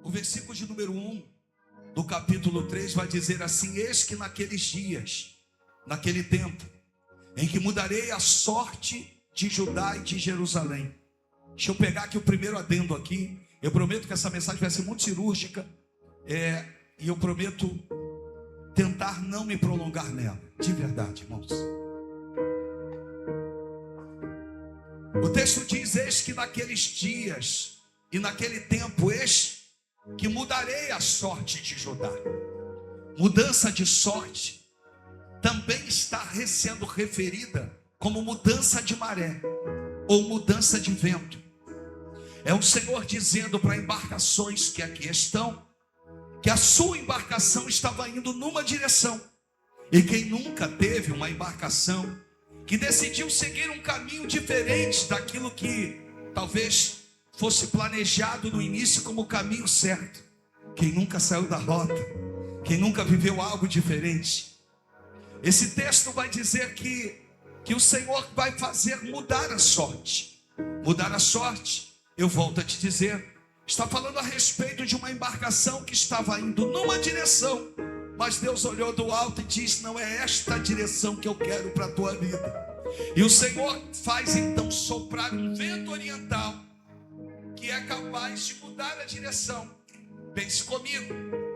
O versículo de número 1 do capítulo 3 vai dizer assim: eis que naqueles dias, naquele tempo, em que mudarei a sorte de Judá e de Jerusalém. Deixa eu pegar aqui o primeiro adendo aqui. Eu prometo que essa mensagem vai ser muito cirúrgica, e eu prometo tentar não me prolongar nela, de verdade, irmãos. O texto diz: eis que naqueles dias e naquele tempo, eis que mudarei a sorte de Judá. Mudança de sorte também está sendo referida como mudança de maré ou mudança de vento. É o Senhor dizendo para embarcações que aqui estão que a sua embarcação estava indo numa direção, e quem nunca teve uma embarcação que decidiu seguir um caminho diferente daquilo que talvez fosse planejado no início como o caminho certo? Quem nunca saiu da rota? Quem nunca viveu algo diferente? Esse texto vai dizer que o Senhor vai fazer mudar a sorte. Mudar a sorte, eu volto a te dizer, está falando a respeito de uma embarcação que estava indo numa direção, mas Deus olhou do alto e disse: não é esta a direção que eu quero para a tua vida. E o Senhor faz então soprar um vento oriental que é capaz de mudar a direção. Pense comigo,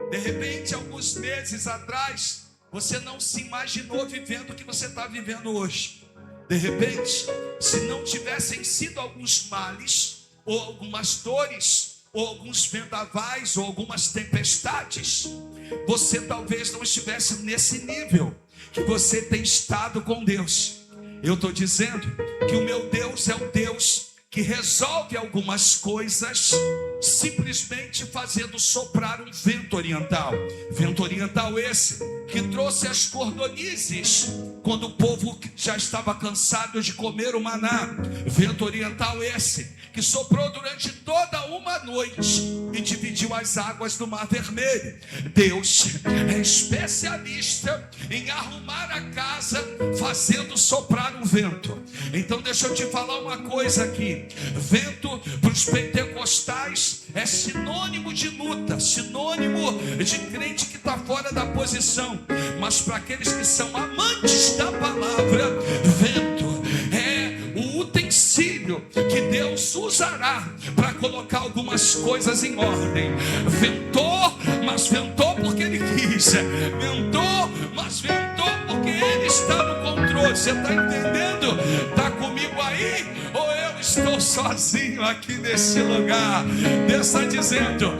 de repente, alguns meses atrás, você não se imaginou vivendo o que você está vivendo hoje. De repente, se não tivessem sido alguns males, ou algumas dores, ou alguns vendavais, ou algumas tempestades, você talvez não estivesse nesse nível que você tem estado com Deus. Eu estou dizendo que o meu Deus é o Deus que resolve algumas coisas simplesmente fazendo soprar um vento oriental. Vento oriental esse que trouxe as cordonizes quando o povo já estava cansado de comer o maná. Vento oriental esse que soprou durante toda uma noite e dividiu as águas do Mar Vermelho. Deus é especialista em arrumar a casa fazendo soprar um vento. Então deixa eu te falar uma coisa aqui. Vento para os pentecostais é sinônimo de luta, sinônimo de crente que está fora da posição. Mas para aqueles que são amantes da palavra, vento é o utensílio que Deus usará para colocar algumas coisas em ordem. Ventou, mas ventou porque Ele quis. Ventou, mas ventou porque Ele está no controle. Você está entendendo? Está comigo aí? Ou eu estou sozinho aqui nesse lugar? Deus está dizendo: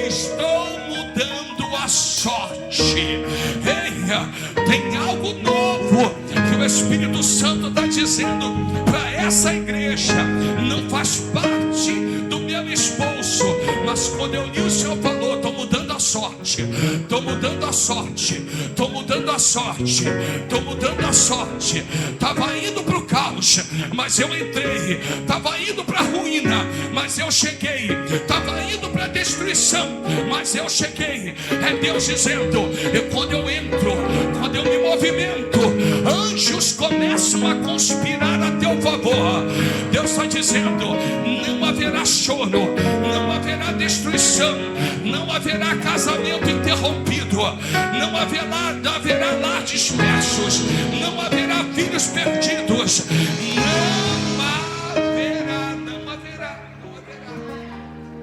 estou mudando a sorte. Eia, tem algo novo que o Espírito Santo está dizendo para essa igreja. Não faz parte do meu esboço, mas quando eu li o Senhor falou: estou mudando a sorte, estou mudando a sorte, estou mudando a sorte, estou mudando a sorte. Estava indo para o caos, mas eu entrei. Estava indo para a ruína, mas eu cheguei. Estava indo para a destruição, mas eu cheguei. É Deus dizendo: quando eu entro, quando eu me movimento, anjos começam a conspirar a teu favor. Deus está dizendo: não haverá choro, não haverá destruição, não haverá casamento interrompido, não haverá lar dispersos, não haverá filhos perdidos, não haverá.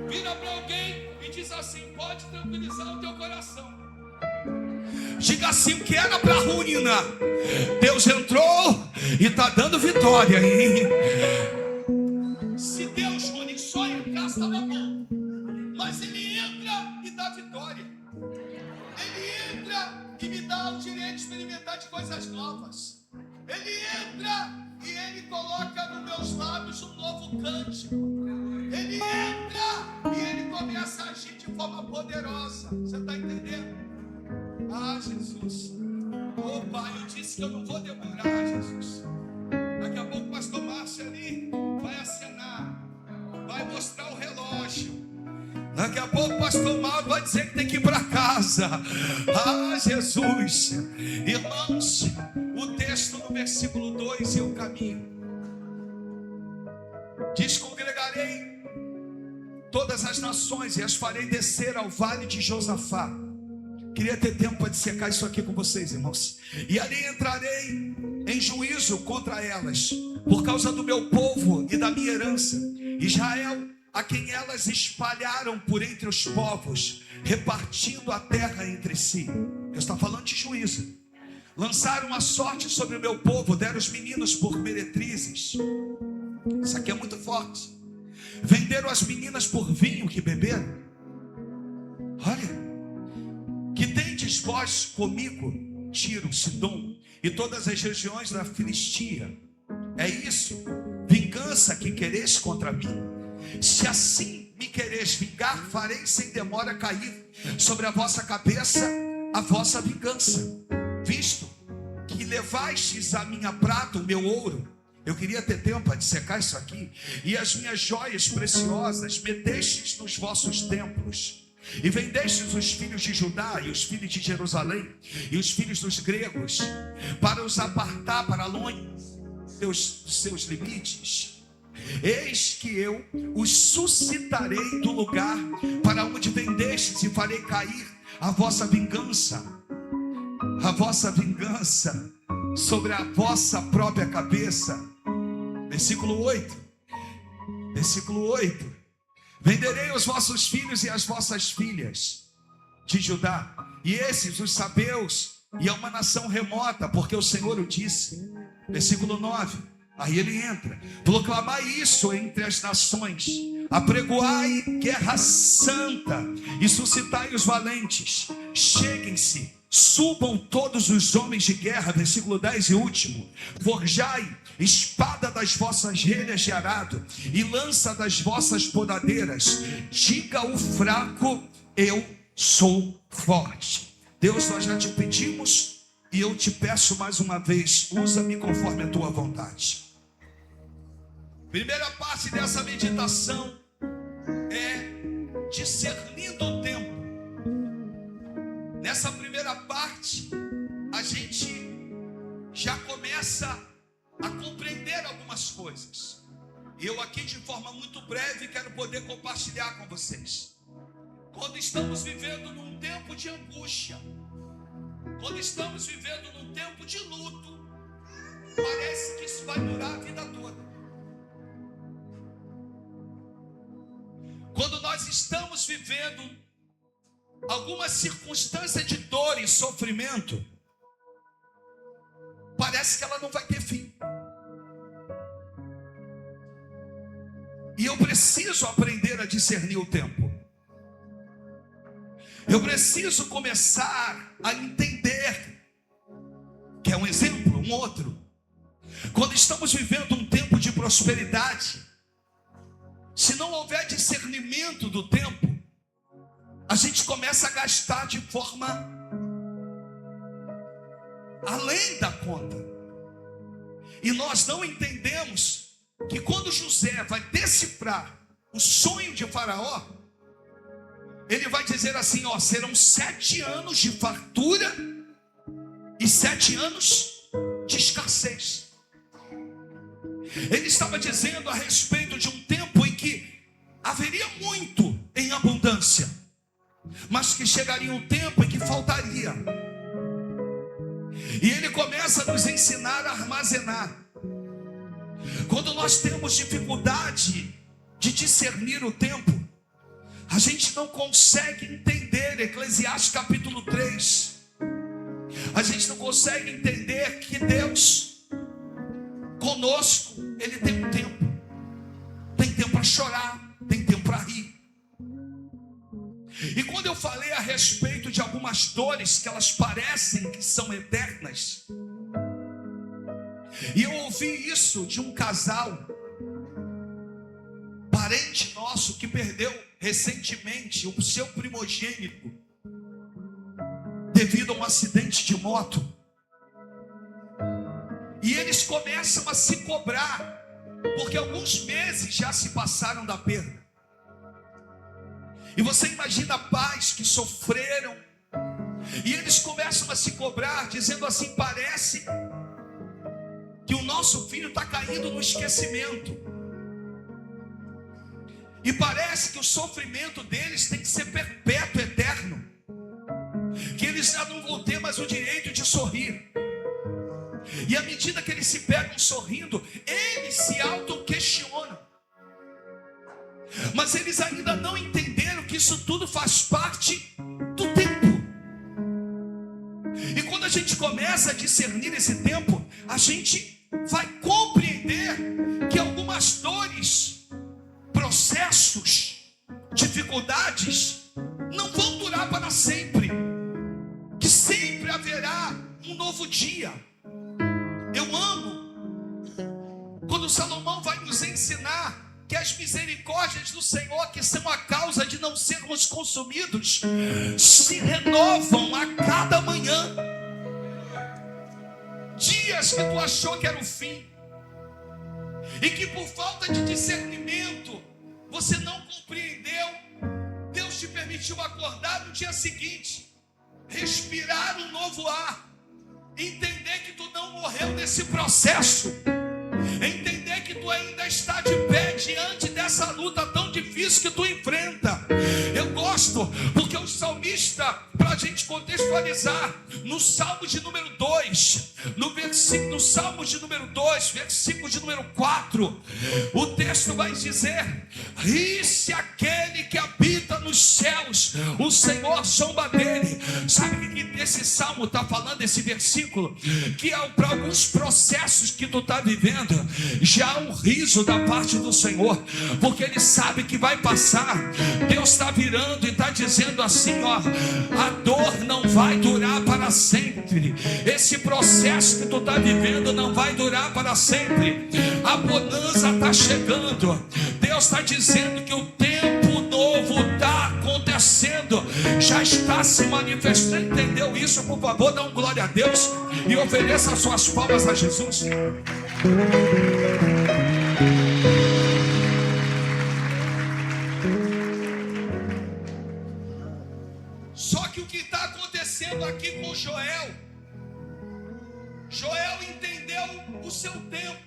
Vira para alguém e diz assim: pode tranquilizar o teu coração. Diga assim: o que era para ruína, Deus entrou e está dando vitória, hein? Se Deus, Rony, só entrasse, estava bom. Mas Ele entra e dá vitória. Ele entra e me dá o direito de experimentar de coisas novas. Ele entra e Ele coloca nos meus lábios um novo cântico. Ele entra e Ele começa a agir de forma poderosa. Você está entendendo? Ah, Jesus. Oh, Pai, eu disse que eu não vou demorar, Jesus. Daqui a pouco o pastor Márcio ali vai acenar, vai mostrar o relógio. Daqui a pouco o pastor Mauro vai dizer que tem que ir para casa. Ah, Jesus. Irmãos, o texto no versículo 2, eu caminho. Diz: congregarei todas as nações e as farei descer ao vale de Josafá. Queria ter tempo para dissecar isso aqui com vocês, irmãos. E ali entrarei em juízo contra elas, por causa do meu povo e da minha herança, Israel, a quem elas espalharam por entre os povos, repartindo a terra entre si. Eu estou falando de juízo. Lançaram a sorte sobre o meu povo, deram os meninos por meretrizes. Isso aqui é muito forte. Venderam as meninas por vinho que beberam. Olha, que tendes vós comigo, Tiro, Sidom e todas as regiões da Filistia? É isso, vingança que quereis contra mim? Se assim me quereis vingar, farei sem demora cair sobre a vossa cabeça a vossa vingança, visto que levastes a minha prata, o meu ouro. Eu queria ter tempo para dissecar isso aqui. E as minhas joias preciosas metestes nos vossos templos, e vendestes os filhos de Judá e os filhos de Jerusalém e os filhos dos gregos, para os apartar para longe dos seus limites. Eis que eu os suscitarei do lugar para onde vendestes, e farei cair a vossa vingança sobre a vossa própria cabeça. Versículo 8. Venderei os vossos filhos e as vossas filhas de Judá, e esses os sabeus, e a uma nação remota, porque o Senhor o disse. Versículo 9. Aí ele entra: proclamai isso entre as nações, apregoai guerra santa e suscitai os valentes. Cheguem-se, subam todos os homens de guerra. Versículo 10 e último: forjai espada das vossas relhas de arado e lança das vossas podadeiras. Diga o fraco: eu sou forte. Deus, nós já te pedimos e eu te peço mais uma vez, usa-me conforme a tua vontade. Primeira parte dessa meditação é discernindo o tempo. Nessa primeira parte, a gente já começa a compreender algumas coisas. Eu aqui, de forma muito breve, quero poder compartilhar com vocês. Quando estamos vivendo num tempo de angústia, quando estamos vivendo num tempo de luto, parece que isso vai durar a vida toda. Quando nós estamos vivendo alguma circunstância de dor e sofrimento, parece que ela não vai ter fim. E eu preciso aprender a discernir o tempo. Eu preciso começar a entender, que é um exemplo, um outro. Quando estamos vivendo um tempo de prosperidade, se não houver discernimento do tempo, a gente começa a gastar de forma além da conta. E nós não entendemos que quando José vai decifrar o sonho de Faraó, ele vai dizer assim: ó, serão 7 anos de fartura e 7 anos de escassez. Ele estava dizendo a respeito de um tempo em que haveria muito em abundância, mas que chegaria um tempo em que faltaria. E ele começa a nos ensinar a armazenar. Quando nós temos dificuldade de discernir o tempo, a gente não consegue entender Eclesiastes capítulo 3. A gente não consegue entender que Deus conosco, Ele tem um tempo. Tem tempo para chorar, tem tempo para rir. E quando eu falei a respeito de algumas dores que elas parecem que são eternas, e eu ouvi isso de um casal, parente nosso, que perdeu recentemente o seu primogênito devido a um acidente de moto. E eles começam a se cobrar, porque alguns meses já se passaram da perda. E você imagina pais que sofreram, e eles começam a se cobrar, dizendo assim: parece que o nosso filho está caindo no esquecimento. E parece que o sofrimento deles tem que ser perpétuo, eterno. Que eles já não vão ter mais o direito de sorrir. E à medida que eles se pegam sorrindo, eles se auto-questionam. Mas eles ainda não entenderam que isso tudo faz parte do tempo. E quando a gente começa a discernir esse tempo, a gente vai compreender que algumas dores, processos, dificuldades não vão durar para sempre. Que sempre haverá um novo dia. Eu amo quando Salomão vai nos ensinar que as misericórdias do Senhor, que são a causa de não sermos consumidos, se renovam a cada manhã. Dias que tu achou que era o fim, e que por falta de discernimento você não compreendeu, Deus te permitiu acordar no dia seguinte, respirar um novo ar, entender que tu não morreu nesse processo, entender que tu ainda está de pé diante dessa luta tão difícil que tu enfrenta. Eu gosto porque o salmista, para a gente contextualizar, no Salmo de número 2, no Salmo de número 2, versículo de número 4, o texto vai dizer: ri-se aquele que habita nos céus, o Senhor zomba dele. Sabe o que esse salmo está falando, esse versículo? Que para alguns processos que tu está vivendo, já há um riso da parte do Senhor, porque Ele sabe que vai passar. Deus está virando e está dizendo assim, ó: a dor não vai durar para sempre, esse processo que tu está vivendo não vai durar para sempre, a bonança está chegando. Deus está dizendo que o tempo novo está acontecendo, já está se manifestando. Entendeu isso? Por favor, dá um glória a Deus e ofereça as suas palmas a Jesus. Só que o que está acontecendo aqui com Joel entendeu o seu tempo,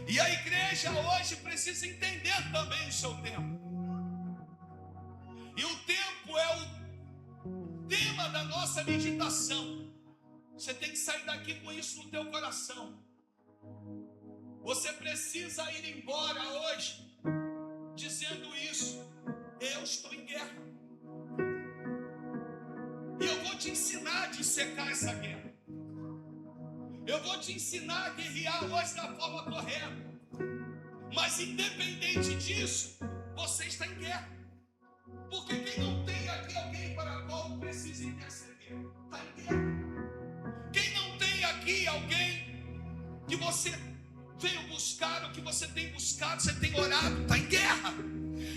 e a igreja hoje precisa entender também o seu tempo. E o tempo é o tema da nossa meditação. Você tem que sair daqui com isso no teu coração. Você precisa ir embora hoje dizendo isso: eu estou em guerra. E eu vou te ensinar a dissecar essa guerra. Eu vou te ensinar a guerrear hoje da forma correta. Mas independente disso, você está em guerra. Porque quem não tem aqui alguém para qual precisa interceder, está em guerra. Quem não tem aqui alguém que você veio buscar, o que você tem buscado, você tem orado, está em guerra.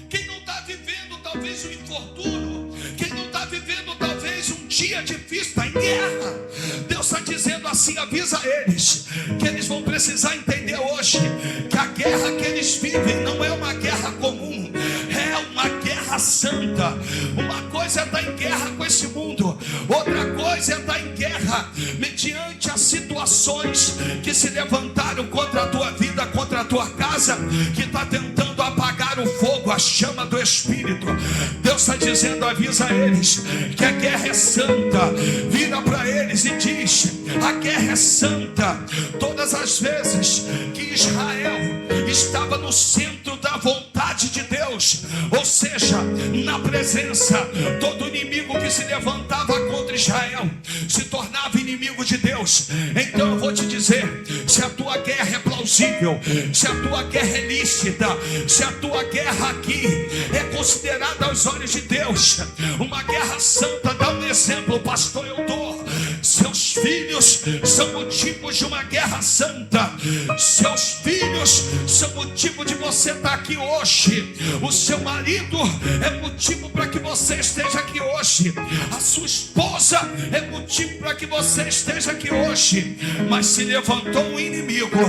Quem não está vivendo talvez um infortúnio, quem não está vivendo talvez um dia difícil, está em guerra. Deus está dizendo assim: avisa eles que eles vão precisar entender hoje que a guerra que eles vivem não é uma guerra comum, é uma guerra santa. Uma coisa é estar em guerra com esse mundo, outra coisa é estar em guerra mediante as situações que se levantaram contra a tua vida, contra a tua casa, que está tentando apagar o fogo, a chama do Espírito. Deus está dizendo: avisa eles que a guerra é santa. Vira para eles e diz: a guerra é santa. Todas as vezes que Israel estava no centro da vontade de Deus, ou seja, na presença, todo inimigo que se levantava contra Israel se tornava inimigo de Deus. Então eu vou te dizer: se a tua guerra é plausível, se a tua guerra é lícita, se a tua guerra aqui é considerada aos olhos de Deus uma guerra santa, dá um exemplo, pastor Eudor. Seus filhos são motivos de uma guerra santa. Seus filhos são motivo de você estar aqui hoje. O seu marido é motivo para que você esteja aqui hoje. A sua esposa é motivo para que você esteja aqui hoje. Mas se levantou um inimigo,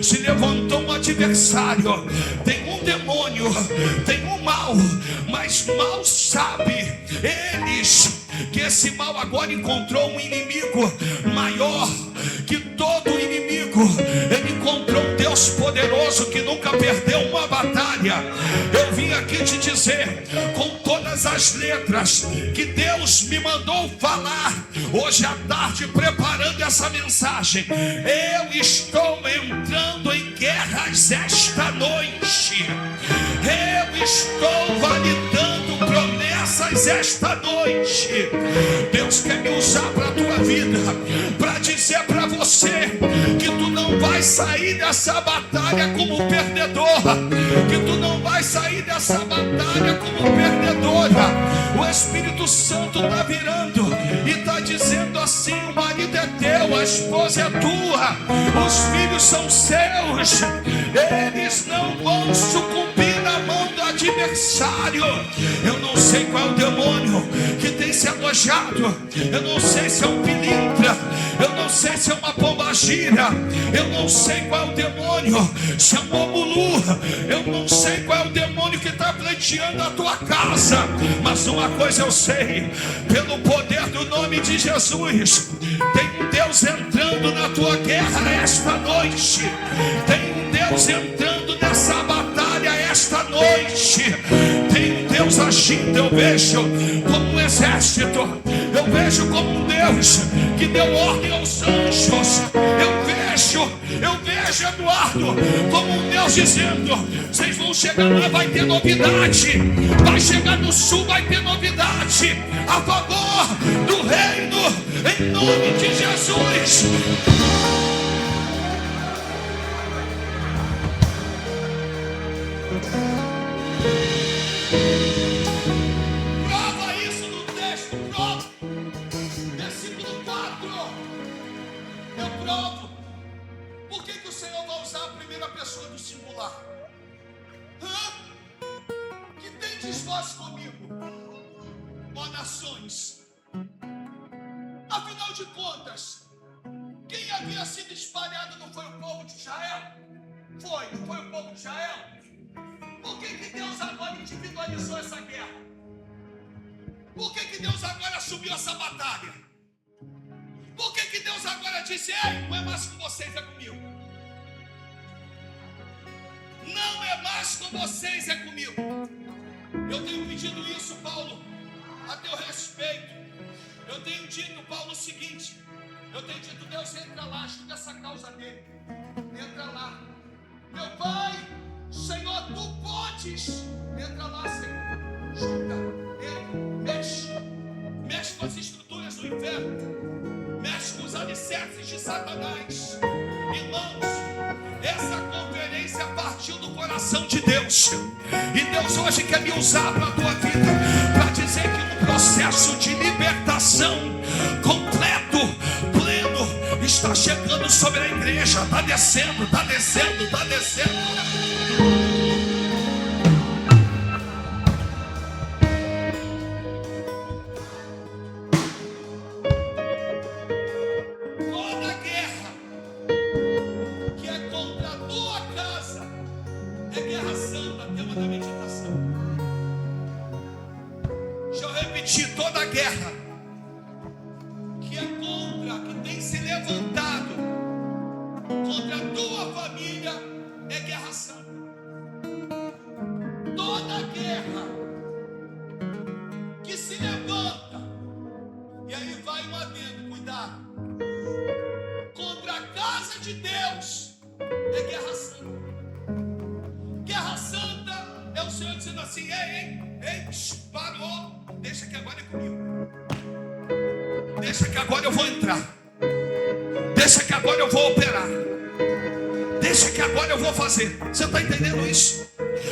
se levantou um adversário, tem um demônio, tem um mal, mas mal sabe eles que esse mal agora encontrou um inimigo maior que todo inimigo. Ele encontrou um Deus poderoso que nunca perdeu uma batalha. venho aqui te dizer, com todas as letras que Deus me mandou falar hoje à tarde, preparando essa mensagem, eu estou entrando em guerras esta noite. Eu estou validando promessas esta noite. Deus quer me usar para a tua vida, para dizer para você que tu não vai sair dessa batalha como perdedor, que tu não vai sair dessa batalha como perdedora. O Espírito Santo está virando e está dizendo assim: o marido é teu, a esposa é tua, os filhos são seus, eles não vão sucumbir na mão do adversário. Eu não sei qual é o demônio que tem se alojado, eu não sei se é um pilintra, eu não sei se é uma pombagira, eu não sei qual é o demônio, se é um bobulu, eu não sei qual é o demônio que está pleiteando a tua casa, mas uma coisa eu sei, pelo poder do nome de Jesus, tem um Deus entrando na tua guerra esta noite, tem um Deus entrando nessa batalha esta noite, tem um Deus agindo. Eu vejo como um exército, eu vejo como um Deus que deu ordem aos anjos, eu vejo, Eduardo, como um Deus dizendo: vocês vão chegar lá, vai ter novidade, vai chegar no sul, vai ter novidade a favor do reino, em nome de Jesus. Prova isso no texto, prova. Versículo 4. Eu provo. Por que o Senhor vai usar a primeira pessoa do singular? Que tendes vós comigo, ó nações? Afinal de contas, quem havia sido espalhado não foi o povo de Israel? Não foi o povo de Israel? Por que Deus agora individualizou essa guerra? Por que Deus agora assumiu essa batalha? Por que Deus agora disse: ei, não é mais com vocês, é comigo? Não é mais com vocês, é comigo. Eu tenho pedido isso, Paulo, a teu respeito. Eu tenho dito, Paulo, o seguinte: eu tenho dito: Deus, entra lá, ajuda essa causa dele. Entra lá. Meu Pai, Senhor, tu podes. Entra lá, Senhor. Junta, entra, mexe com as estruturas do inferno, mexe com os alicerces de Satanás. Irmãos, essa conferência partiu do coração de Deus, e Deus hoje quer me usar para a tua vida, para dizer que um processo de libertação completo, pleno, está chegando sobre a igreja. Está descendo, está descendo, está descendo. Toda guerra que é contra, que tem se levantado contra a tua família, é guerra santa. Toda guerra que se levanta, e aí vai um adendo, cuidado, contra a casa de Deus, é guerra santa. Guerra santa é o Senhor dizendo assim: ei, parou. Deixa que agora é comigo. Deixa que agora eu vou entrar. Deixa que agora eu vou operar. Deixa que agora eu vou fazer. Você está entendendo isso?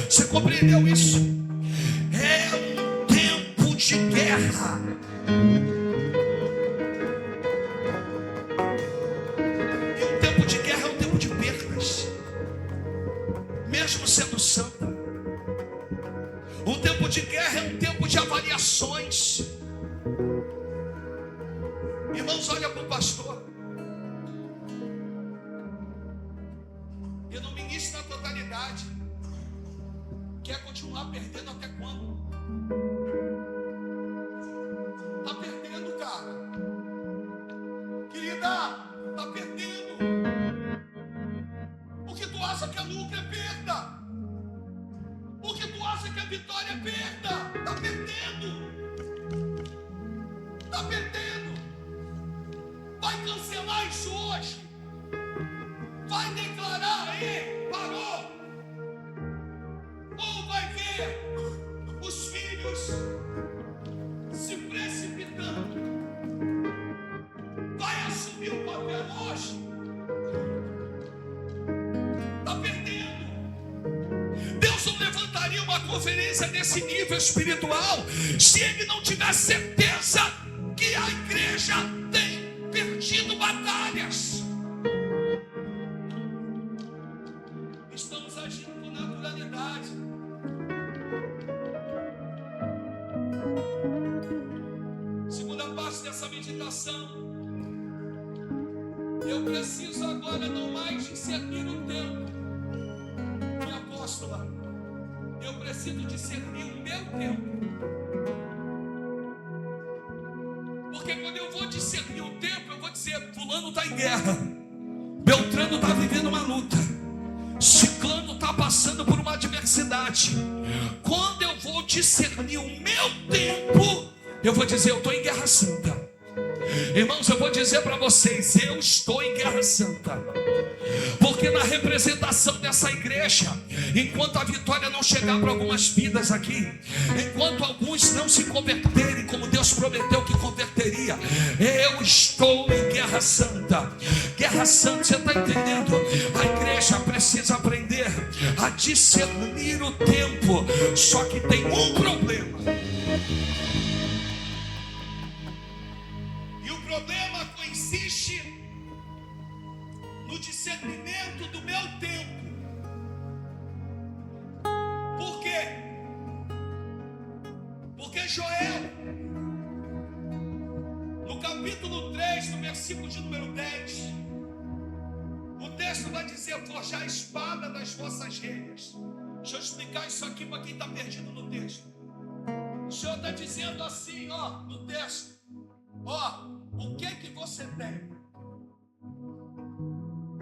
Você compreendeu isso? É um tempo de guerra. E um tempo de guerra é um tempo de perdas, mesmo sendo santo. Um tempo de guerra é um tempo de avaliações. Irmãos, olha para o pastor. Eu não ministro na totalidade. Quer continuar perdendo até quando? Está perdendo, cara. Querida, está perdendo. O que tu acha que é lucro é perda. O que tu acha que é vitória é perda. Está perdendo. Está perdendo. Vai cancelar isso hoje. Vai declarar aí, parou. Ou vai ver os filhos se precipitando. Vai assumir o papel hoje. Está perdendo. Deus não levantaria uma conferência desse nível espiritual se Ele não tivesse certeza que a igreja tem perdido batalhas. Estamos agindo com naturalidade. Segunda parte dessa meditação. Eu preciso agora não mais discernir o tempo. Minha apóstola, eu preciso discernir o meu tempo. Porque quando eu vou discernir o tempo, eu vou dizer: fulano está em guerra, Beltrano está vivendo uma luta, Ciclano está passando por uma adversidade. Quando eu vou discernir o meu tempo, eu vou dizer: eu estou em guerra santa. Irmãos, eu vou dizer para vocês: eu estou em guerra santa. Porque na representação dessa igreja, enquanto a vitória não chegar para algumas vidas aqui, enquanto alguns não se converterem como Deus prometeu que converteria, eu estou em guerra santa. Guerra santa, você está entendendo? A igreja precisa aprender a discernir o tempo. Só que tem um problema. E o problema consiste no discernimento do meu tempo. Por quê? Porque Joel, no capítulo 3, no versículo de número 10, o texto vai dizer: forjar a espada das vossas reias. Deixa eu explicar isso aqui para quem está perdido no texto. O Senhor está dizendo assim, ó, no texto: ó, o que você tem?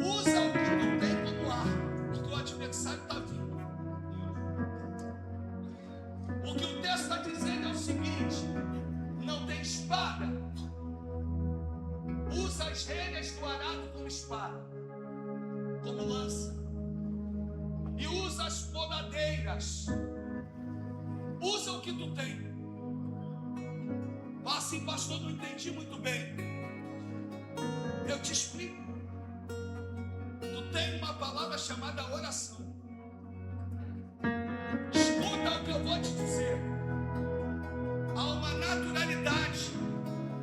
Usa o que tu tem como arma, porque o adversário está vindo. O que o texto está dizendo é o seguinte: não tem espada, usa as rédeas do arado como espada, como lança, e usa as podadeiras. Usa o que tu tem. Assim, pastor, não entendi muito bem. Eu te explico. Tu tem uma palavra chamada oração. Escuta o que eu vou te dizer. Há uma naturalidade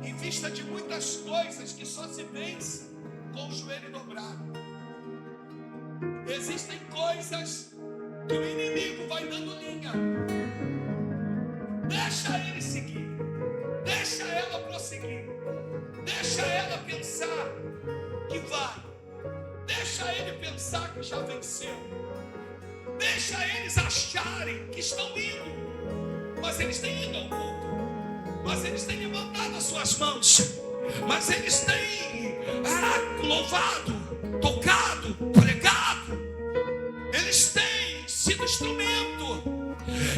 em vista de muitas coisas que só se vence com o joelho dobrado. Existem coisas que o inimigo vai dando linha. Deixa ele seguir. Deixa ela prosseguir. Deixa ela pensar que vai. Deixa ele pensar que já venceu. Deixa eles acharem que estão indo. Mas eles têm ido ao culto. Mas eles têm levantado as suas mãos. Mas eles têm louvado, tocado, pregado. Eles têm sido instrumento.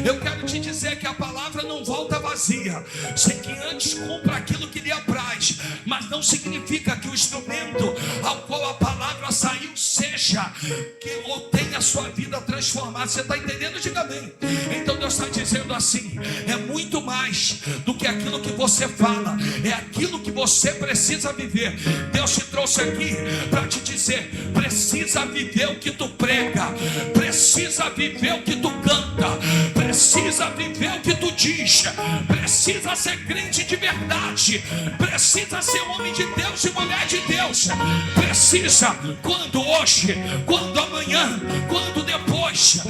Eu quero te dizer que a palavra não volta vazia, sem que antes cumpra aquilo que lhe apraz. Mas não significa que o instrumento ao qual a palavra saiu seja que ou tenha a sua vida transformada. Você está entendendo? Diga amém. Então Deus está dizendo assim: é muito mais do que aquilo que você fala, é aquilo que você precisa viver. Deus te trouxe aqui para te dizer: precisa viver o que tu prega, precisa viver o que tu canta, precisa viver o que tu diz, precisa ser crente de verdade, precisa ser homem de Deus e mulher de Deus, precisa, quando hoje, quando amanhã, quando depois.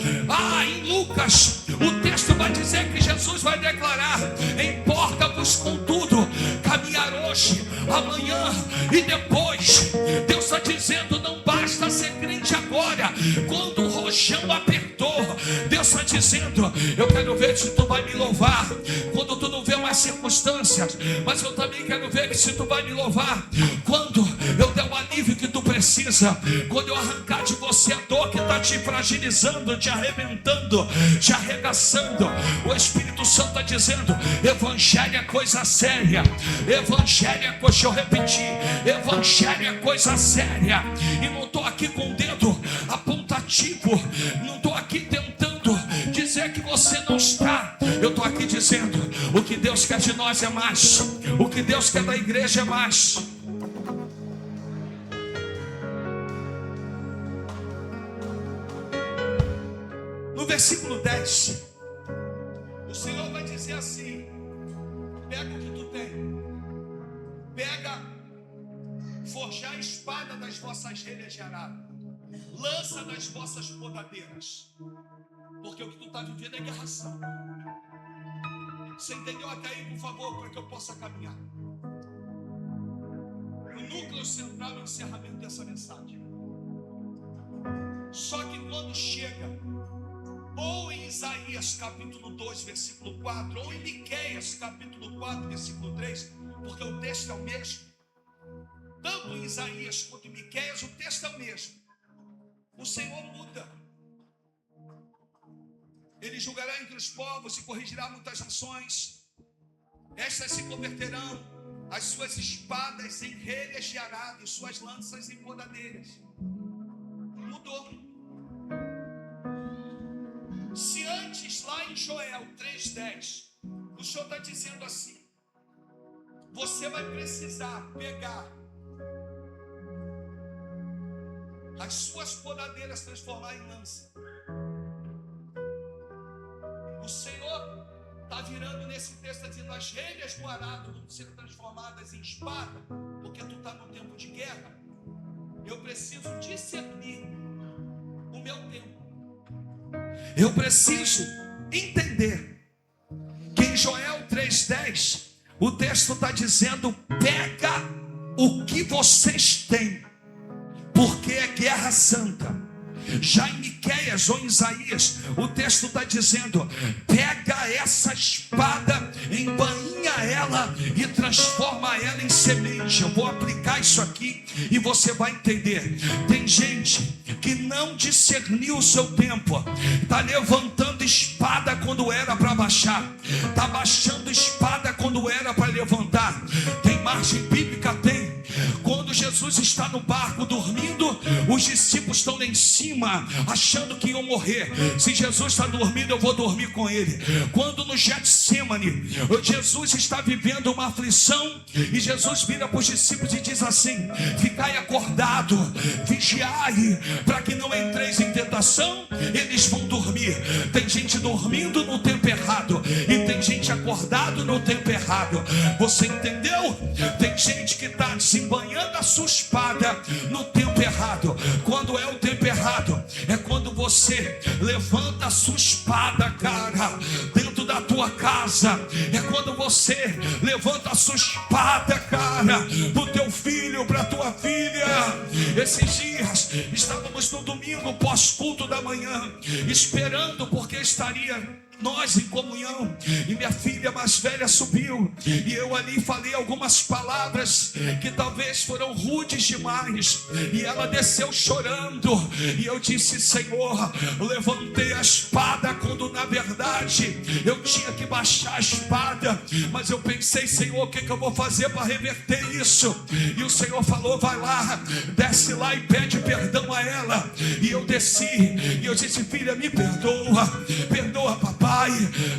Em Lucas, o texto vai dizer que Jesus vai declarar: importa-vos contudo caminhar hoje, amanhã e depois. Deus está dizendo: não basta ser crente agora, quando o rojão apertou. Deus está dizendo: eu quero ver se tu vai me louvar quando tu não vê mais circunstâncias, mas eu também quero ver se tu vai me louvar quando eu der o alívio que tu precisa. Quando eu arrancar de você a dor que está te fragilizando, te arrebentando, te arregaçando, o Espírito Santo está dizendo: evangelho é coisa séria. Evangelho é coisa, deixa eu repetir, evangelho é coisa séria. E não estou aqui com o dedo apontativo, não estou aqui tentando dizer que você não está. Eu estou aqui dizendo: o que Deus quer de nós é mais, o que Deus quer da igreja é mais. No versículo 10, o Senhor vai dizer assim: pega o que tu tem, pega, forjar a espada das vossas relhas de arado, lança das vossas podadeiras, porque o que tu está vivendo é guerra santa. Você entendeu até aí, por favor, para que eu possa caminhar? O núcleo central é o encerramento dessa mensagem. Só que quando chega ou em Isaías capítulo 2, versículo 4, ou em Miqueias capítulo 4, versículo 3, porque o texto é o mesmo, tanto em Isaías quanto em Miqueias o texto é o mesmo. O Senhor muda. Ele julgará entre os povos e corrigirá muitas nações. Estas se converterão, as suas espadas em relhas de arado e suas lanças em podadeiras. Mudou. Se antes, lá em Joel 3,10, o Senhor está dizendo assim: você vai precisar pegar as suas podadeiras, transformar em lança. O Senhor está virando nesse texto dizendo: as relhas do arado vão ser transformadas em espada, porque tu está no tempo de guerra. Eu preciso discernir o meu tempo. Eu preciso entender que em Joel 3,10 o texto está dizendo: pega o que vocês têm, porque é guerra santa. Já em Miqueias ou em Isaías, o texto está dizendo: pega essa espada, embainha ela e transforma ela em semente. Eu vou aplicar isso aqui e você vai entender. Tem gente que não discerniu o seu tempo, está levantando espada quando era para baixar, está baixando espada quando era para levantar. Tem margem bíblica? Tem. Quando Jesus está no barco dormindo, os discípulos estão lá em cima achando que iam morrer. Se Jesus está dormindo, eu vou dormir com ele. Quando no Getsemane Jesus está vivendo uma aflição, e Jesus vira para os discípulos e diz assim: ficai acordado, vigiai, para que não entreis em tentação. Eles vão dormir. Tem gente dormindo no tempo errado e tem gente acordado no tempo errado. Você entendeu? Tem gente que está desembanhando a sua espada no tempo errado. Quando é o tempo errado? É quando você levanta a sua espada, cara, dentro da tua casa. É quando você levanta a sua espada, cara, pro teu filho, pra tua filha. Esses dias estávamos no domingo pós-culto da manhã, esperando, porque estaria nós em comunhão, e minha filha mais velha subiu, e eu ali falei algumas palavras que talvez foram rudes demais, e ela desceu chorando, e eu disse: Senhor, levantei a espada quando na verdade eu tinha que baixar a espada, mas eu pensei: Senhor, o que eu vou fazer para reverter isso? E o Senhor falou: vai lá, desce lá e pede perdão a ela. E eu desci, e eu disse: filha, me perdoa, perdoa papai.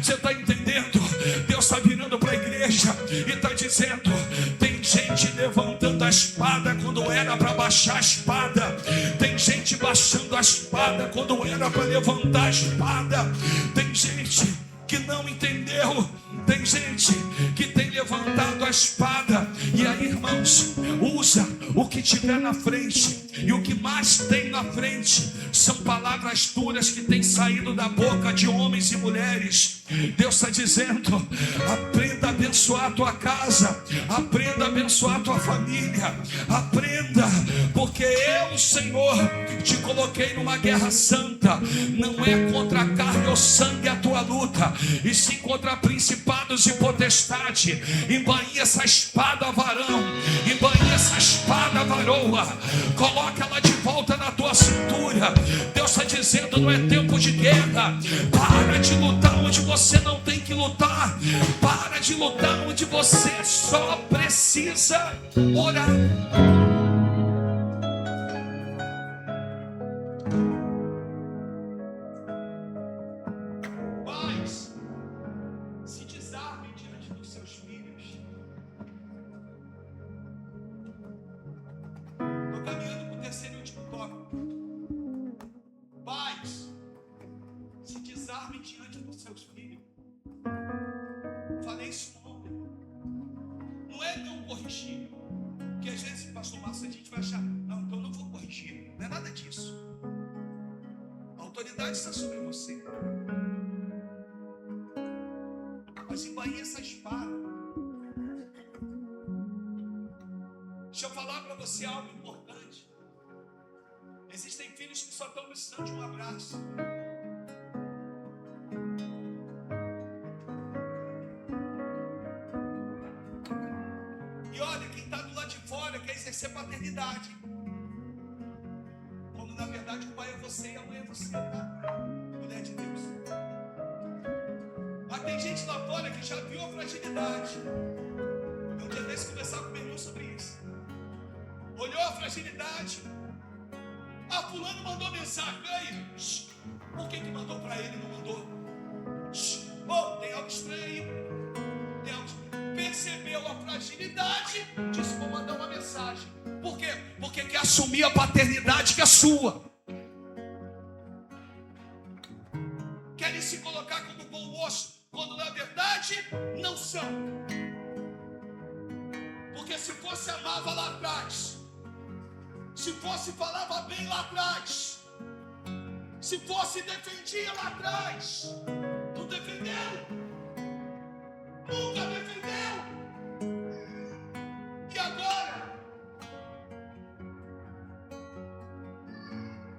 Você está entendendo? Deus está virando para a igreja e está dizendo: tem gente levantando a espada quando era para baixar a espada, tem gente baixando a espada quando era para levantar a espada, tem gente que não entendeu, tem gente que tem levantado a espada. E aí, irmãos, usa o que tiver na frente, e o que mais tem na frente são palavras duras que têm saído da boca de homens e mulheres. Deus está dizendo: aprenda a abençoar a tua casa, aprenda a abençoar a tua família, aprenda, porque eu, Senhor, te coloquei numa guerra santa. Não é contra a carne ou sangue a tua luta, e sim contra principados e potestade. Embainha essa espada varão, e banhe essa espada varoa, coloca ela de volta na tua cintura. Deus está dizendo: não é tempo de guerra. Para de lutar onde você não tem que lutar. Para de lutar onde você só precisa orar. Pais, se desarmem diante dos seus filhos. Estou caminhando para o terceiro e último tópico. Pais, se desarmem diante dos seus filhos. Falei isso ontem. Não é não corrigir. Porque às vezes, pastor Márcio, a gente vai achar: não, então eu não vou corrigir. Não é nada disso. A autoridade está sobre você. Mas embainha essa espada. Deixa eu falar para você algo importante. Existem filhos que só estão precisando de um abraço. E olha, quem está do lado de fora quer exercer paternidade, quando na verdade o pai é você e a mãe é você, tá? Mulher de Deus. Mas tem gente lá fora que já viu a fragilidade. Um dia desse conversar com meu irmão sobre isso. Olhou a fragilidade. Ah, fulano mandou mensagem. Aí, por que mandou para ele e não mandou? Oh, tem algo estranho aí. Tem algo estranho. Percebeu a fragilidade, disse: vou mandar uma mensagem. Por quê? Porque quer assumir a paternidade que é sua. Querem se colocar como bom moço, quando na verdade não são. Porque se fosse amava lá atrás, se fosse falava bem lá atrás, se fosse defendia lá atrás, não defendeu, nunca defendeu. E agora?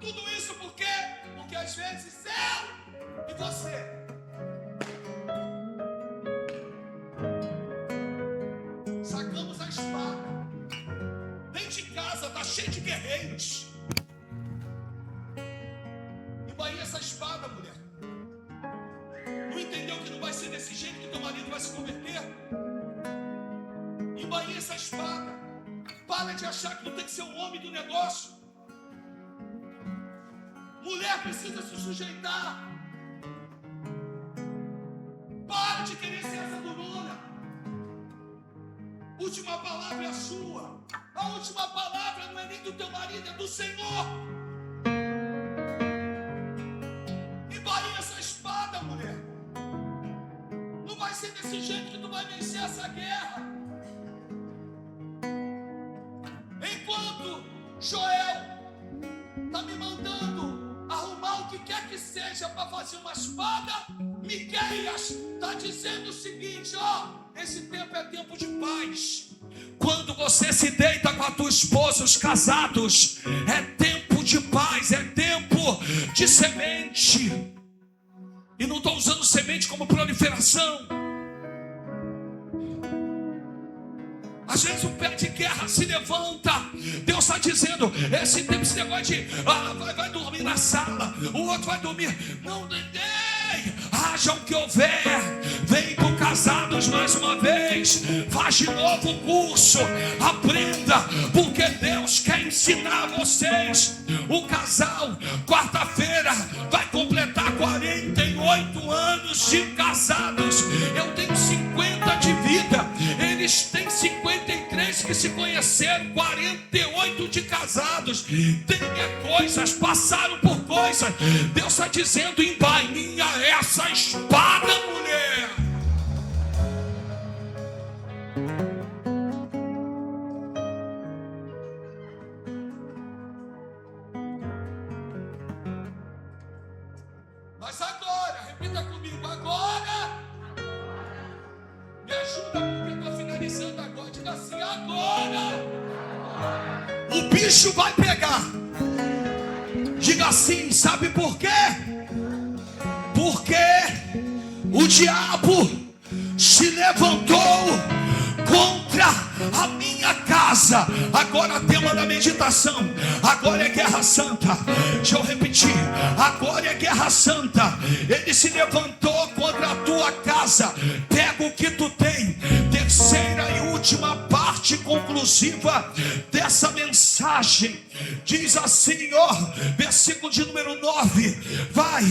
Tudo isso por quê? Porque às vezes eu e você sacamos a espada. Dentro de casa está cheio de guerreiros. E banha essa espada, mulher. Não entendeu que não vai ser desse jeito que teu marido vai se converter? E banha essa espada. Para de achar que não tem que ser o homem do negócio. Mulher precisa se sujeitar. Para de querer ser essa durona. Última palavra é a sua. A última palavra não é nem do teu marido, é do Senhor. Embainha essa espada, mulher. Não vai ser desse jeito que tu vai vencer essa guerra. Enquanto Joel está me mandando arrumar o que quer que seja para fazer uma espada, Miqueias está dizendo o seguinte: ó, esse tempo é tempo de paz. Quando você se deita com a tua esposa, os casados, é tempo de paz, é tempo de semente. E não estou usando semente como proliferação. Às vezes o pé de guerra se levanta. Deus está dizendo: esse tempo, esse negócio de vai dormir na sala, o outro vai dormir. Não, haja o que houver. Vem com casados mais uma vez. Faz de novo o curso. Aprenda, porque Deus quer ensinar vocês. O casal, quarta-feira, vai completar 48 anos de casados. Eu tenho 50 de vida. Eles têm 53 que se conheceram, 48 de casados. Tem coisas, passaram por coisas. Deus está dizendo: embainha essa espada, mulher. Mas agora, repita comigo: agora. Me ajuda, porque eu estou finalizando agora. Diga assim: agora o bicho vai pegar. Diga assim: sabe por quê? Porque o diabo se levantou contra a minha casa. Agora tema da meditação, agora é guerra santa. Deixa eu repetir, agora é guerra santa. Ele se levantou contra a tua casa. Pega o que tu tem. Terceira e última parte conclusiva dessa mensagem diz assim, ó, versículo de número 9, vai,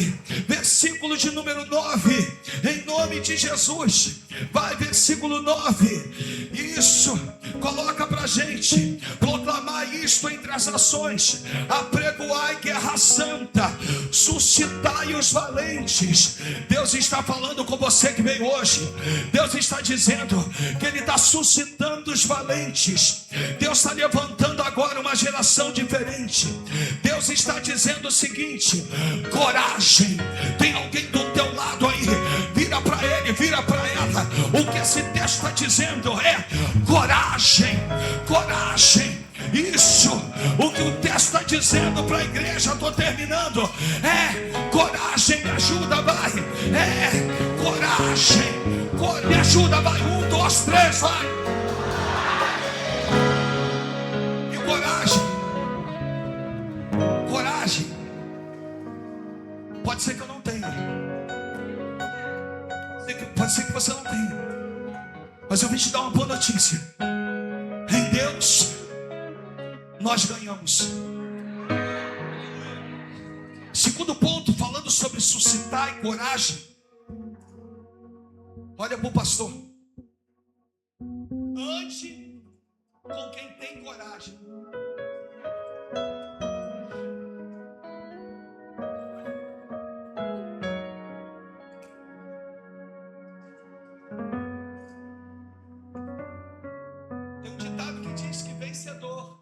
versículo de número 9, em nome de Jesus, vai, versículo 9, isso, coloca pra gente, proclamar isto entre as nações, apregoai guerra santa, suscitai os valentes. Deus está falando com você que veio hoje. Deus está dizendo que Ele está suscitando os valentes. Deus está levantando agora uma geração diferente. Deus está dizendo o seguinte: coragem. Tem alguém do teu lado aí, vira para ele, vira para ela. O que esse texto está dizendo é coragem, coragem. Isso, o que o texto está dizendo para a igreja, estou terminando, é coragem, me ajuda, vai, é coragem, me ajuda, vai, 1, 2, 3, vai. E coragem, pode ser que eu não tenha, pode ser que você não tenha, mas eu vim te dar uma boa notícia: em Deus nós ganhamos. Segundo ponto, falando sobre suscitar e coragem. Olha para o pastor. Ande com quem tem coragem. Tem um ditado que diz que vencedor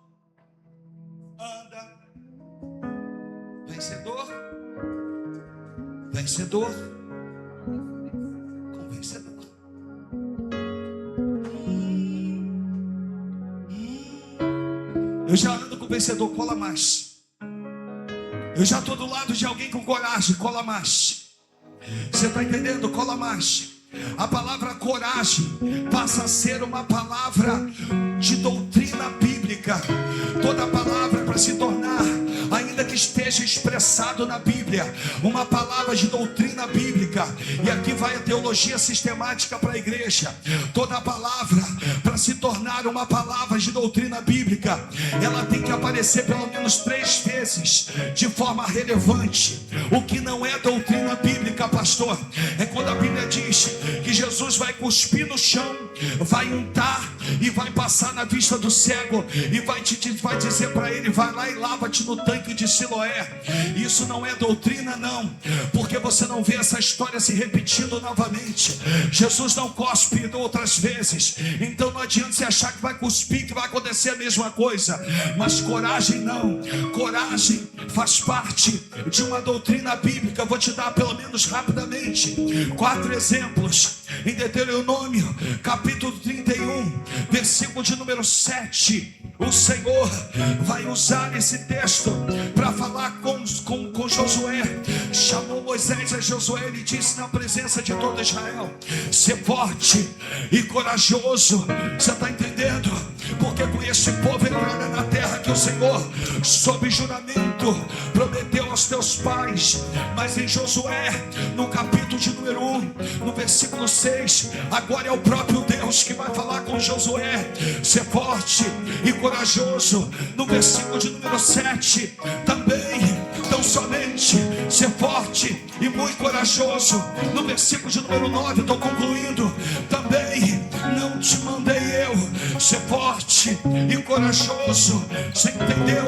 anda, vencedor com vencedor. Eu já ando com vencedor, cola mais. Eu já estou do lado de alguém com coragem, cola mais. Você está entendendo? Cola mais. A palavra coragem passa a ser uma palavra de doutrina bíblica. Toda palavra para se tornar, ainda que esteja expressado na Bíblia, uma palavra de doutrina bíblica. E aqui vai a teologia sistemática para a igreja. Toda palavra para se tornar uma palavra de doutrina bíblica, ela tem que aparecer pelo menos 3 vezes de forma relevante. O que não é doutrina bíblica, pastor, é quando a Bíblia diz que Jesus vai cuspir no chão, vai untar e vai passar na vista do cego e vai dizer para ele: vai lá e lava-te no tanque de Siloé. Isso não é doutrina, não, porque você não vê essa história se repetindo novamente. Jesus não cospe outras vezes, então não adianta você achar que vai cuspir, que vai acontecer a mesma coisa. Mas coragem não, coragem faz parte de uma doutrina bíblica. Vou te dar pelo menos rapidamente 4 exemplos. Em Deuteronômio capítulo 31, versículo de número 7, o Senhor vai usar esse texto para falar com Josué. Chamou Moisés a Josué e disse na presença de todo Israel: ser forte e corajoso. Você está entendendo? Porque com esse povo entrará na terra que o Senhor, sob juramento, prometeu aos teus pais. Mas em Josué, no capítulo de número 1, no versículo 6, agora é o próprio Deus que vai falar com Josué: ser forte e corajoso. No versículo de número 7, também, tão somente, ser forte e muito corajoso. No versículo de número 9, estou concluindo, também não te mandei eu ser forte e corajoso. Você entendeu?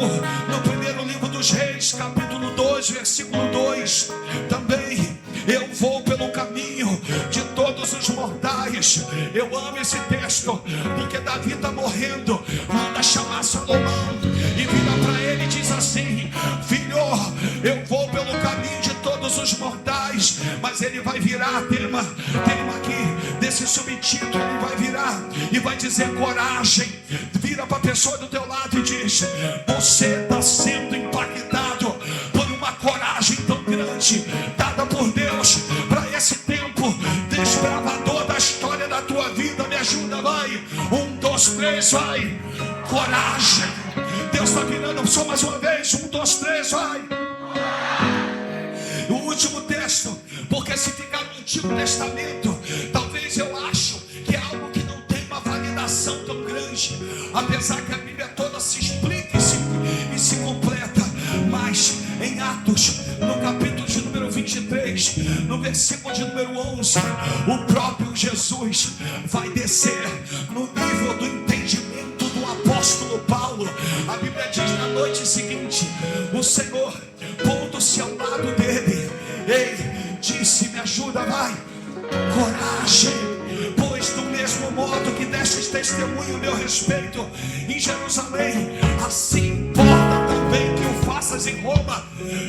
No primeiro livro dos Reis, capítulo 2, versículo 2, também eu vou pelo caminho de todos os mortais. Eu amo esse texto, porque Davi está morrendo, manda chamar Salomão e vira para ele e diz assim: filho, eu vou pelo caminho de todos os mortais. Mas ele vai virar, tema aqui desse subtítulo, ele vai virar e vai dizer coragem. Vira para a pessoa do teu lado e diz: você está sendo impactado por uma coragem tão grande dada por Deus para esse tempo desbravador da história da tua vida. Me ajuda, vai. 1, 2 dois, três, vai. Coragem. Deus está virando só mais uma vez. 1, 2, 3, vai. O último texto, porque se ficar no Antigo Testamento, talvez eu acho que é algo que não tem uma validação tão grande, apesar que a Bíblia toda se explica e se completa. Mas em Atos, no capítulo de número 23, no versículo de número 11, o próprio Jesus vai descer no nível do entendimento do apóstolo Paulo. A Bíblia diz na noite seguinte, o Senhor, pondo-se ao lado dele, ei, disse: me ajuda, vai, coragem, pois do mesmo modo que destes testemunho a meu respeito em Jerusalém, assim importa também que o faças em Roma.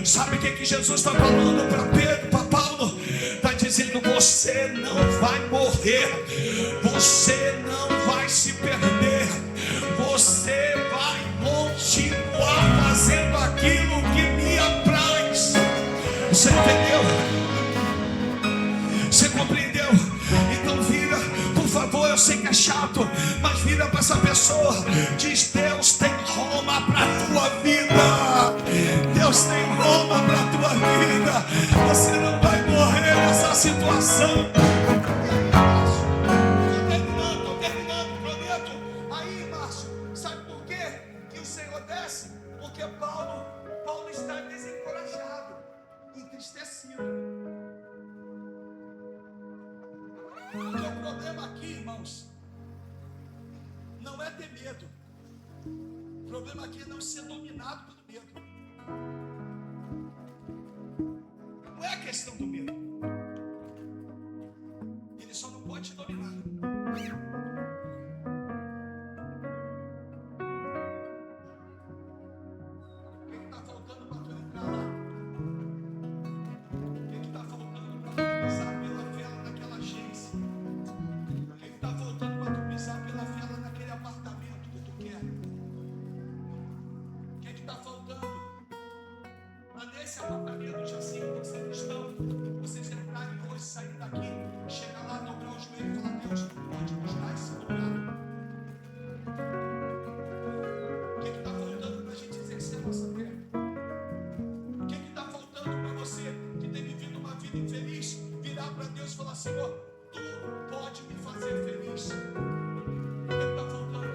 Sabe o que Jesus está falando para Pedro, para Paulo? Está dizendo: você não vai morrer, você não vai se perder, você vai continuar fazendo aquilo que me apraz. Você entendeu? Você compreendeu? Então vira, por favor, eu sei que é chato, mas vira para essa pessoa, diz: Deus tem Roma para a tua vida. Deus tem Roma para a tua vida. Você não vai morrer nessa situação. Estou terminando, prometo. Aí, Márcio, sabe por quê que o Senhor desce? Porque Paulo está desencorajado, entristecido. Porque o problema aqui, irmãos, não é ter medo. O problema aqui é não ser dominado pelo medo. Não é a questão do medo. Ele só não pode te dominar. O que está faltando para tu entrar lá? O que está faltando para tu pisar pela vela naquela agência? O que está faltando para tu pisar pela vela naquele apartamento que tu quer? O que está faltando para nesse apartamento de assim que vocês estão, vocês entrarem hoje, sair daqui, chegar lá, dobrar o joelho e falar: Deus, pode nos dar esse lugar? O que está faltando para a gente exercer a nossa fé? O que está faltando para você que tem vivido uma vida infeliz, virar para Deus e falar: Senhor, tu pode me fazer feliz? O que está faltando?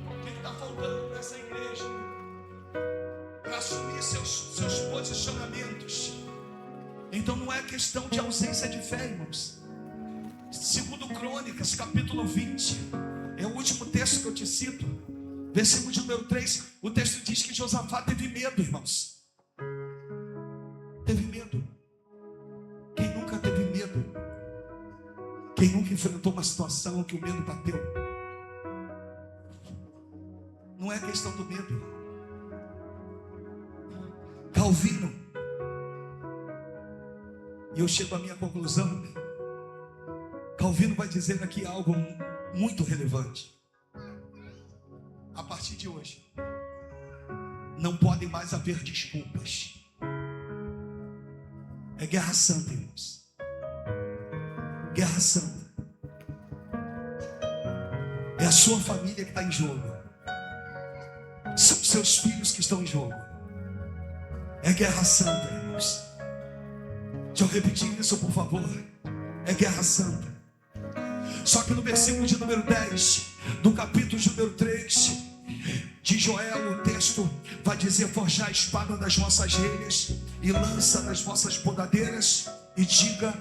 O que está faltando para essa igreja? Para assumir seus posicionamentos. Então não é questão de ausência de fé, irmãos. Segundo Crônicas, capítulo 20, é o último texto que eu te cito, versículo de número 3. O texto diz que Josafá teve medo, irmãos. Teve medo. Quem nunca teve medo? Quem nunca enfrentou uma situação que o medo bateu? Não é questão do medo. Calvino, e eu chego à minha conclusão, Calvino vai dizer aqui algo muito relevante. A partir de hoje, não podem mais haver desculpas. É guerra santa, irmãos. Guerra santa. É a sua família que está em jogo. São seus filhos que estão em jogo. É guerra santa, irmãos. Deixa eu repetir isso, por favor. É guerra santa. Só que no versículo de número 10, do capítulo de número 3 de Joel, o texto vai dizer: forjar a espada das vossas relhas e lança das vossas podadeiras, e diga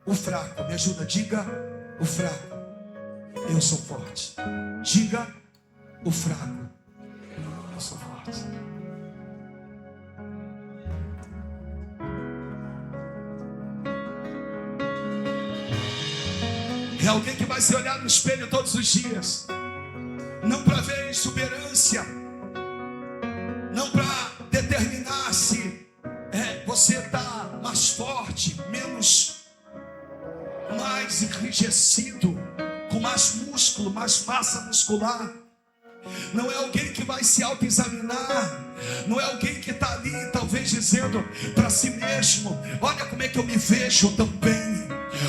o fraco. Me ajuda, diga o fraco: eu sou forte. Diga o fraco: eu sou forte. É alguém que vai se olhar no espelho todos os dias, não para ver exuberância, não para determinar se você está mais forte, menos, mais enrijecido, com mais músculo, mais massa muscular. Não é alguém que vai se autoexaminar, não é alguém que está ali talvez dizendo para si mesmo: olha como é que eu me vejo tão bem,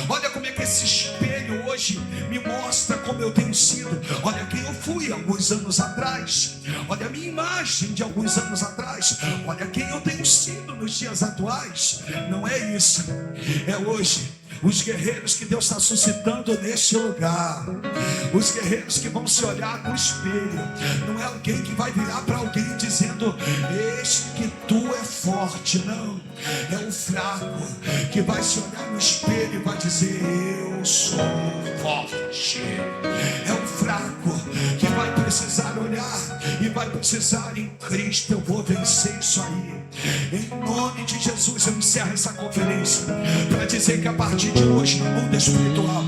olha como é que esse espelho hoje me mostra como como eu tenho sido, olha quem eu fui alguns anos atrás, olha a minha imagem de alguns anos atrás, olha quem eu tenho sido nos dias atuais. Não é isso, é hoje. Os guerreiros que Deus está suscitando neste lugar, os guerreiros que vão se olhar no espelho. Não é alguém que vai virar para alguém dizendo: eis que tu é forte. Não, é o fraco que vai se olhar no espelho e vai dizer: eu sou forte. É o fraco que vai precisar olhar e vai precisar: em Cristo eu vou vencer isso aí. Em nome de Jesus eu encerro essa conferência para dizer que a partir de hoje, no mundo espiritual,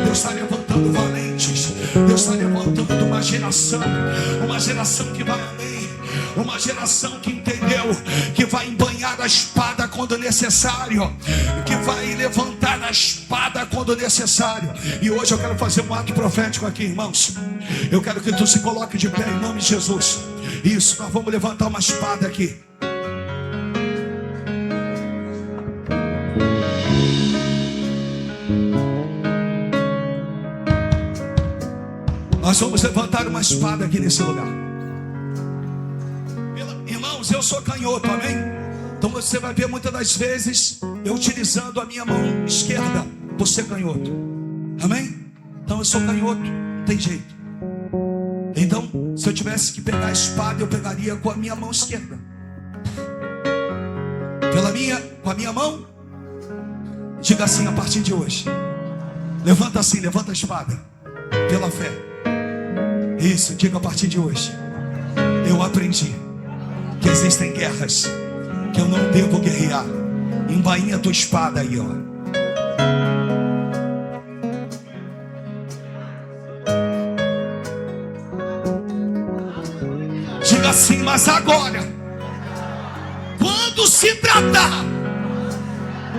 Deus está levantando valentes. Deus está levantando uma geração que vai além, uma geração que entendeu que vai embanhar a espada quando necessário, que vai levantar a espada quando necessário. E hoje eu quero fazer um ato profético aqui, irmãos. Eu quero que tu se coloque de pé em nome de Jesus. Isso, nós vamos levantar uma espada aqui. Nós vamos levantar uma espada aqui nesse lugar. Irmãos, eu sou canhoto, amém? Então você vai ver muitas das vezes eu utilizando a minha mão esquerda por ser canhoto, amém? Então eu sou canhoto, não tem jeito. Então, se eu tivesse que pegar a espada, eu pegaria com a minha mão esquerda. Com a minha mão. Diga assim a partir de hoje. Levanta assim, levanta a espada. Pela fé. Isso, diga a partir de hoje. Eu aprendi que existem guerras que eu não devo guerrear. Embainha a tua espada aí, ó. Diga assim: mas agora, quando se tratar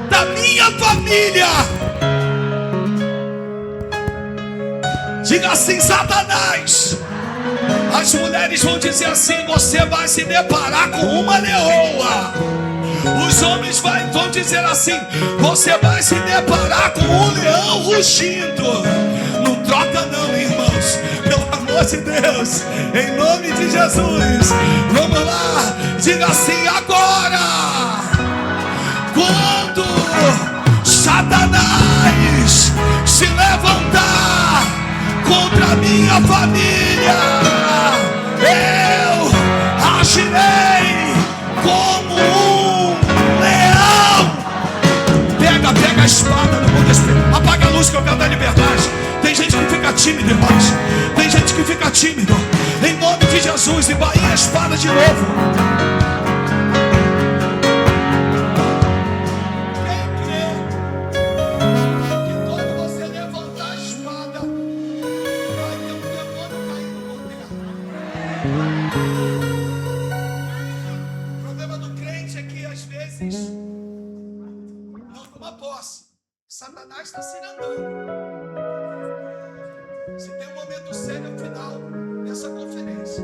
da minha família, diga assim: Satanás. As mulheres vão dizer assim: você vai se deparar com uma leoa. Os homens vão dizer assim: você vai se deparar com um leão rugindo. Não troca não, irmãos, pelo amor de Deus, em nome de Jesus. Vamos lá, diga assim: agora, quando Satanás se levantar contra a minha família, eu agirei como um leão. Pega a espada no mundo espiritual. Apaga a luz que eu quero dar liberdade. Tem gente que fica tímido, irmãos. Tem gente que fica tímido. Em nome de Jesus, embainha a espada de novo. O problema do crente é que às vezes não toma posse. Satanás está se andando. Se tem um momento sério no final dessa conferência,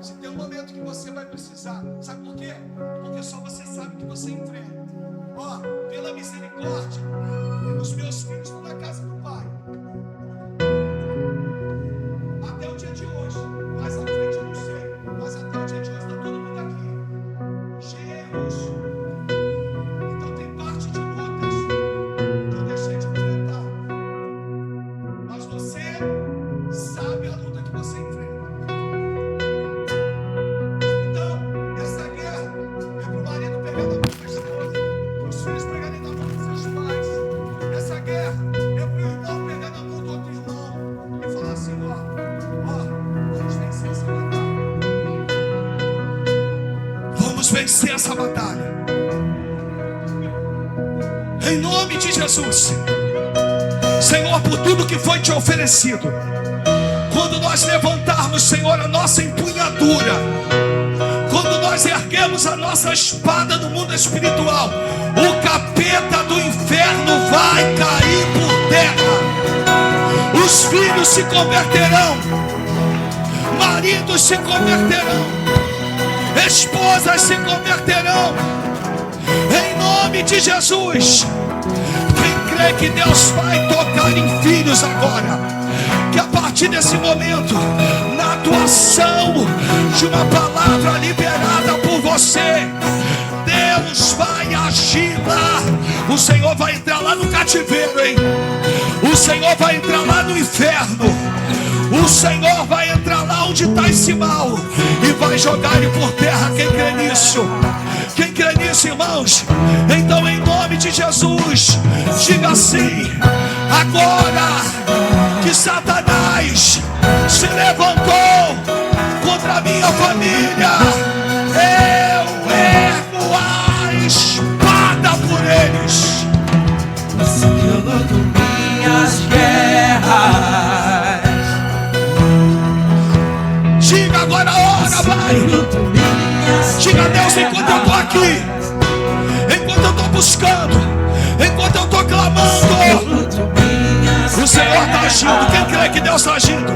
se tem um momento que você vai precisar, sabe por quê? Porque só você sabe que você enfrenta. Ó, pela misericórdia, os meus filhos estão na casa do Pai. Até o dia de hoje, mais à frente eu não sei, mas até o dia de hoje está todo mundo aqui. Genros. Então tem parte de lutas que eu deixei de enfrentar. Mas você sabe a luta que você enfrenta. Então, essa guerra é para o marido pegar na mão da esposa, para os filhos pegarem na mão dos seus pais. Essa guerra é para o irmão pegar na mão do outro irmão e falar assim: vamos vencer essa batalha. Vamos vencer essa batalha. Em nome de Jesus. Senhor, por tudo que foi te oferecido, quando nós levantarmos, Senhor, a nossa empunhadura, quando nós erguemos a nossa espada no mundo espiritual, o capeta do inferno vai cair por terra. Os filhos se converterão, maridos se converterão, esposas se converterão. Em nome de Jesus. Quem crê crê que Deus vai tocar em filhos agora? Que a partir desse momento, na atuação de uma palavra liberada por você, Deus vai agir lá. O Senhor vai entrar lá no cativeiro, hein? O Senhor vai entrar lá no inferno. O Senhor vai entrar lá onde está esse mal e vai jogar ele por terra. Quem crê nisso? Quem crê nisso, irmãos? Então, em nome de Jesus, diga assim: agora que Satanás se levantou contra a minha família, eu ergo a espada por eles. Assim que eu luto minhas guerras. Diga agora a hora, vai. Diga a Deus: enquanto eu estou aqui, enquanto eu estou buscando, enquanto eu estou clamando, o Senhor está agindo. Quem crê que Deus está agindo?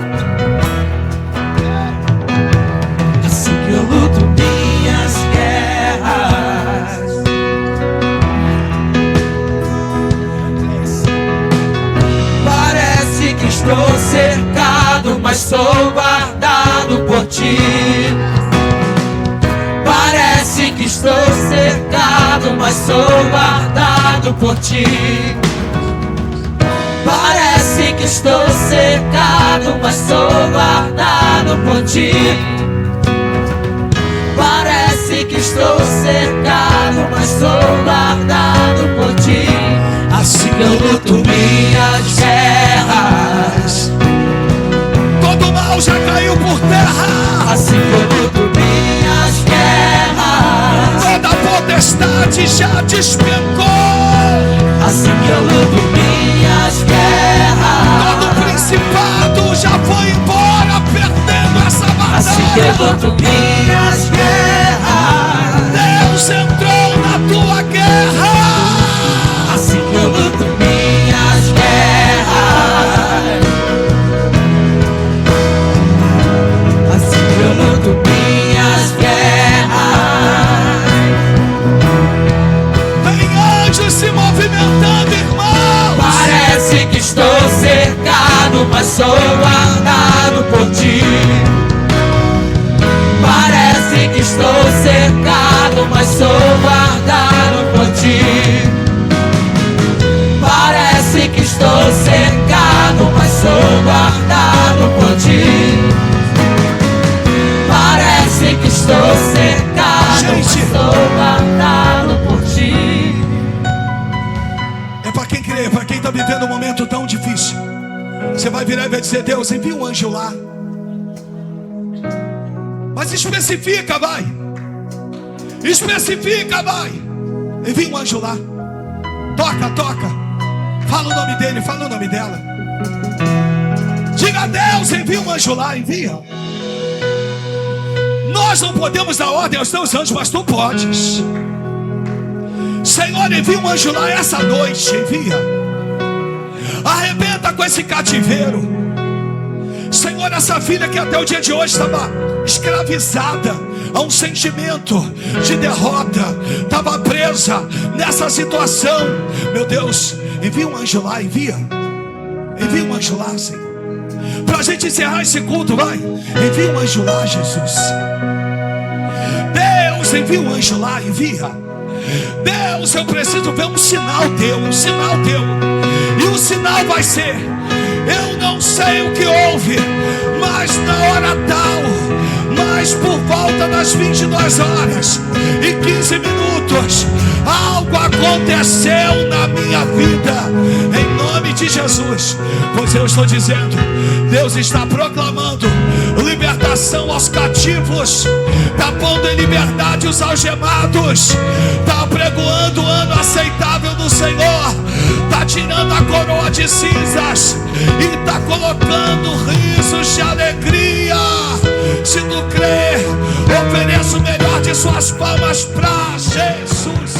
Assim que eu luto minhas guerras. Parece que estou cercado, mas sou guardado por ti. Parece que estou cercado, mas sou guardado por ti. Parece que estou cercado, mas sou guardado por ti. Parece que estou cercado, mas sou guardado por ti. Assim que eu luto minhas guerras. Todo mal já caiu por terra. Assim que eu luto minhas guerras. Toda potestade já despencou. Assim que eu luto minhas guerras. Todo principado já foi embora, perdendo essa batalha. Assim que eu luto minhas guerras. Deus entrou na tua guerra. Assim que eu luto minhas guerras. Assim que eu luto minhas guerras. Tem anjos se movimentando, irmãos. Parece que estou cercado, mas sou guardado por ti. Parece que estou cercado, mas sou guardado por ti. Parece que estou cercado, mas sou guardado por ti. Parece que estou cercado, mas sou guardado por ti. É para quem crê, para quem está vivendo um momento tão difícil. Você vai virar e vai dizer: Deus, envia um anjo lá. Mas especifica, vai. Especifica, vai. Envia um anjo lá. Toca, toca. Fala o nome dele, fala o nome dela. Diga a Deus: envia um anjo lá, envia. Nós não podemos dar ordem aos teus anjos, mas tu podes. Senhor, envia um anjo lá essa noite, envia. Arrebenta com esse cativeiro. Senhor, essa filha que até o dia de hoje estava escravizada a um sentimento de derrota, estava presa nessa situação. Meu Deus, envia um anjo lá, envia. Envia um anjo lá, Senhor. Para a gente encerrar esse culto, vai. Envia um anjo lá, Jesus. Deus, envia um anjo lá, envia. Deus, eu preciso ver um sinal teu, um sinal teu. E o sinal vai ser: eu não sei o que houve, mas na hora tal, mas por volta das 22 horas e 15 minutos, algo aconteceu na minha vida, em nome de Jesus. Pois eu estou dizendo, Deus está proclamando libertação aos cativos, está pondo em liberdade os algemados, está pregoando o ano aceitável do Senhor, está tirando a coroa de cinzas e está colocando risos de alegria. Se tu crer, ofereça o melhor de suas palmas para Jesus.